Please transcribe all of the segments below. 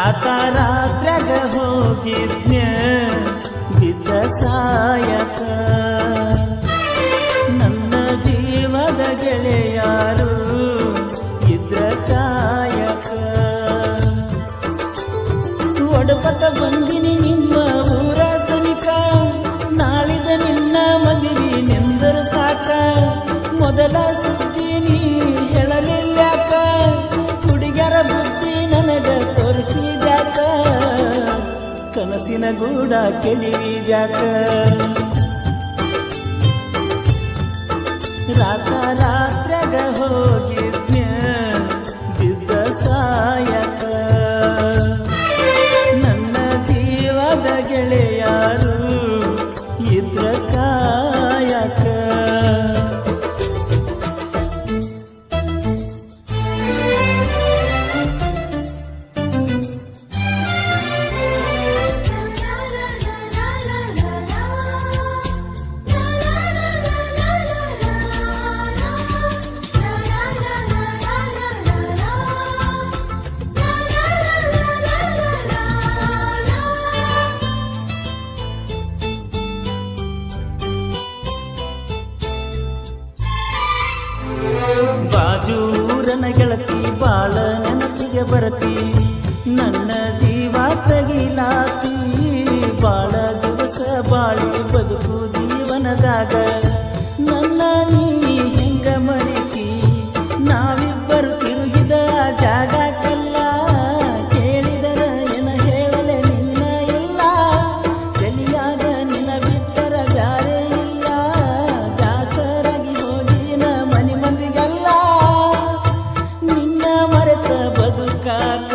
ರಾತ್ರ್ಯಾಗ ಹೋಗಿದ್ನ್ಯ ಬಿದ್ದ ಸಾಯಕ ನನ್ನ ಜೀವದ ಗೆಳೆಯಾರು ಇದ್ರ ಕಾಯಕ ಒಡಪತ ಬಂದಿನಿ ನಿಮ್ಮ ಊರ ಸನಿಕ ನಾಳಿದ ನಿನ್ನ ಮದುವೆ ನಿಂದರ ಸಾಕ ಮೊದಲ ಸುದ್ದಿ ನೀ ಹೇಳಲಿಲ್ಲಾಕ ಹುಡುಗರ ಬುದ್ಧಿ ನನಗ ತೋರಿಸಿದ್ಯಾಕ ಕನಸಿನ ಗೂಡ ಕೆಳಿವಿದ್ಯಾಕ ರಾತ್ರ್ಯಾಗ ಹೋಗಿದ್ನ್ಯ ಬಿದ್ದ ಸಾಯಕ ನನ್ನ ಜೀವದ ಗೆಳೆಯಾರು ಇದ್ರ ಕಾಯಕ ಬಾಜೂರನ ಗೆಳತಿ ಬಾಳ ನೆನಪಿಗೆ ಬರತಿ ನನ್ನ ಜೀವ ತಗಿಲಾತಿ ಬಾಳ ದಿವಸ ಬಾಳಿ ಬದುಕು ಜೀವನದಾಗ ನನ್ನ ನೀ ಹೆಂಗ ಮರಿತಿ ನಾವಿಬ್ಬರು ತಿರುಗಿದ ಜಾಗಕ್ಕೆಲ್ಲ ಕೇಳಿದರ ಏನ ಹೇಳಲೆ ನೀನ ಇಲ್ಲ ತಲಿಯಾಗ ನಿನ ಬಿಟ್ಟರ ಬ್ಯಾರೆ ಇಲ್ಲ ದಾಸರಾಗಿ ಹೋಗಿನ ಮನಿ ಮಂದಿಗೆಲ್ಲ ನಿನ್ನ ಮರೆತ ಬದುಕಾಕ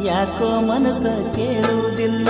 ಯಾಕೋ ಮನಸ್ಸ ಕೇಳುವುದಿಲ್ಲ